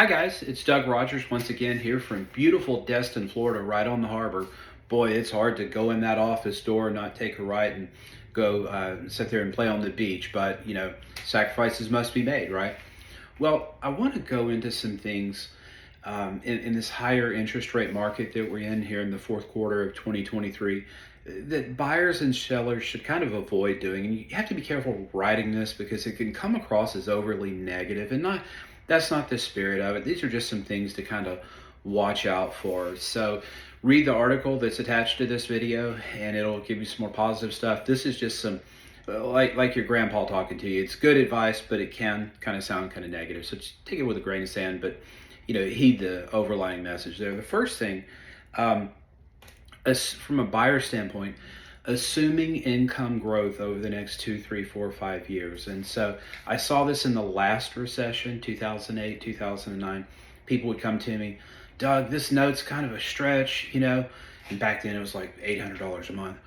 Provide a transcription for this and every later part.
Hi guys, it's Doug Rogers once again here from beautiful Destin, Florida, right on the harbor. Boy, it's hard to go in that office door and not take a right and go sit there and play on the beach, but sacrifices must be made, right? Well, I want to go into some things in this higher interest rate market that we're in here in the fourth quarter of 2023 that buyers and sellers should kind of avoid doing. And you have to be careful writing this because it can come across as overly negative and not that's not the spirit of it. These are just some things to kind of watch out for. So read the article that's attached to this video and it'll give you some more positive stuff. This is just some like your grandpa talking to you. It's good advice, but it can kind of sound kind of negative. So just take it with a grain of sand, but heed the overlying message there. The first thing, from a buyer standpoint, assuming income growth over the next 2, 3, 4, 5 years. And so I saw this in the last recession, 2008, 2009. People would come to me, Doug, this note's kind of a stretch, and back then it was like $800 a month.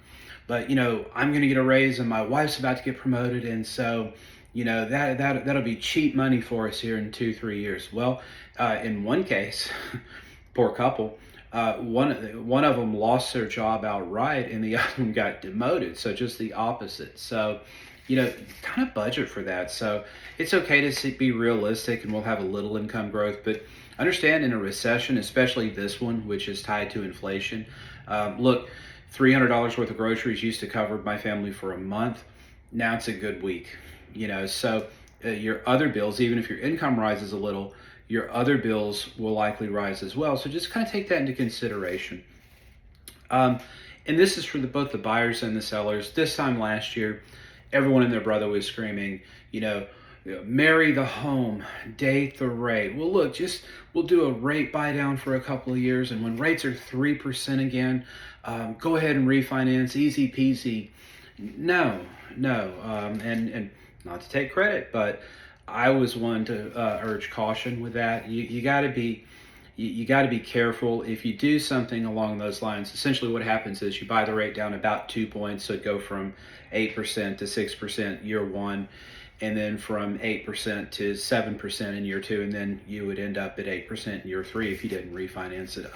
But I'm going to get a raise, and my wife's about to get promoted, and so that'll be cheap money for us here in 2, 3 years. Well, in one case, poor couple, one of them lost their job outright, and the other one got demoted. So just the opposite. So kind of budget for that. So it's okay to be realistic, and we'll have a little income growth, but understand in a recession, especially this one, which is tied to inflation. Look, $300 worth of groceries used to cover my family for a month. Now it's a good week, so your other bills, even if your income rises a little, your other bills will likely rise as well. So just kind of take that into consideration. And this is for both the buyers and the sellers. This time last year, everyone and their brother was screaming, marry the home, date the rate. Well, look, we'll do a rate buy down for a couple of years, and when rates are 3% again, go ahead and refinance, easy peasy. No, and not to take credit, but I was one to urge caution with that. You got to be careful. If you do something along those lines, essentially what happens is you buy the rate down about 2 points, so it go from 8% to 6% year one, and then from 8% to 7% in year two, and then you would end up at 8% in year three if you didn't refinance it.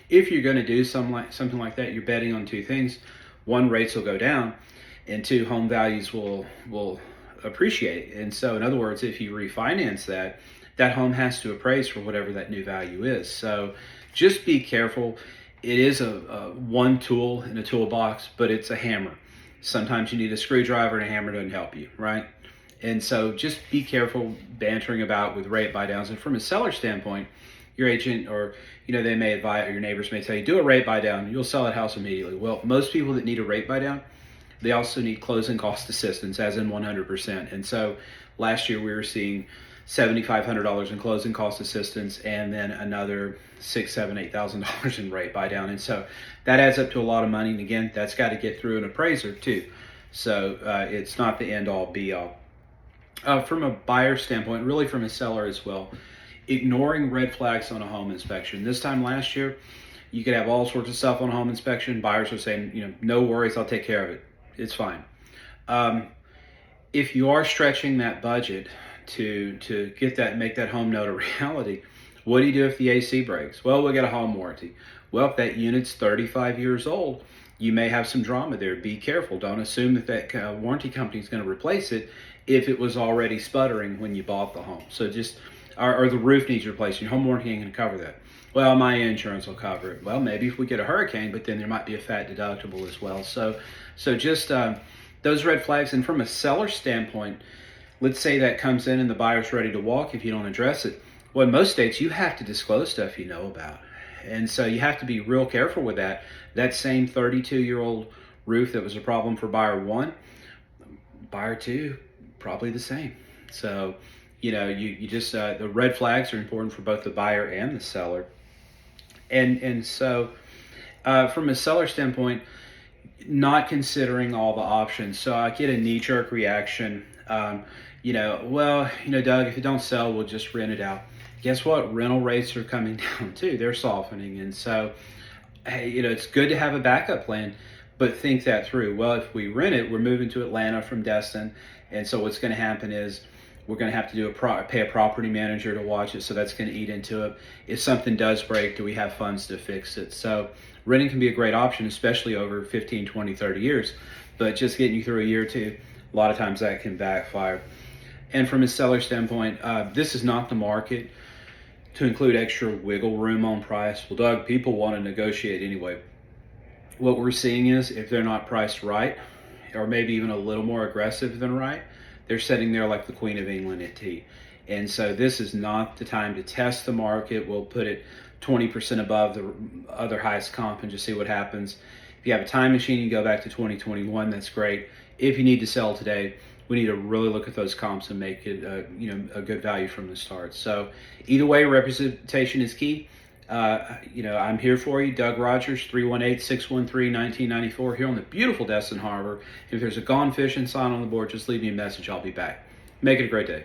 If you're going to do something like that, you're betting on two things. One, rates will go down, and two, home values will appreciate. And so in other words, if you refinance that home has to appraise for whatever that new value is. So just be careful. It is a one tool in a toolbox, but it's a hammer. Sometimes you need a screwdriver, and a hammer doesn't help you, right? And so just be careful bantering about with rate buy downs. And from a seller standpoint, your agent or they may advise, or your neighbors may tell you, do a rate buy down, you'll sell that house immediately. Well, most people that need a rate buy down, they also need closing cost assistance, as in 100%. And so last year we were seeing $7,500 in closing cost assistance, and then another $6,000, $7,000, $8,000 in rate buy down. And so that adds up to a lot of money. And again, that's got to get through an appraiser too. So it's not the end all be all. From a buyer standpoint, really from a seller as well, ignoring red flags on a home inspection. This time last year, you could have all sorts of stuff on a home inspection. Buyers are saying, no worries, I'll take care of it. It's fine. If you are stretching that budget to get that, make that home note a reality, what do you do if the AC breaks? Well, we'll get a home warranty. Well, if that unit's 35 years old, you may have some drama there. Be careful. Don't assume that warranty company is going to replace it if it was already sputtering when you bought the home. So just, or the roof needs replacing. Your home warranty ain't going to cover that. Well, my insurance will cover it. Well, maybe if we get a hurricane, but then there might be a fat deductible as well. So just those red flags. And from a seller standpoint, let's say that comes in and the buyer's ready to walk if you don't address it. Well, in most states, you have to disclose stuff you know about. And so you have to be real careful with that. That same 32-year-old roof that was a problem for buyer one, buyer two, probably the same. So, you just, the red flags are important for both the buyer and the seller. And so from a seller standpoint, not considering all the options. So I get a knee-jerk reaction. Doug, if it don't sell, we'll just rent it out. Guess what? Rental rates are coming down too. They're softening. And so, hey, it's good to have a backup plan, but think that through. Well, if we rent it, we're moving to Atlanta from Destin. And so what's going to happen is We're going to have to do pay a property manager to watch it, so that's going to eat into it. If something does break, do we have funds to fix it? So renting can be a great option, especially over 15, 20, 30 years. But just getting you through a year or two, a lot of times that can backfire. And from a seller standpoint, this is not the market to include extra wiggle room on price. Well, Doug, people want to negotiate anyway. What we're seeing is if they're not priced right, or maybe even a little more aggressive than right, they're sitting there like the Queen of England at tea. And so this is not the time to test the market. We'll put it 20% above the other highest comp and just see what happens. If you have a time machine, you go back to 2021, that's great. If you need to sell today, we need to really look at those comps and make it a good value from the start. So either way, representation is key. I'm here for you. Doug Rogers, 318-613-1994 here on the beautiful Destin Harbor. If there's a gone fishing sign on the board, just leave me a message. I'll be back. Make it a great day.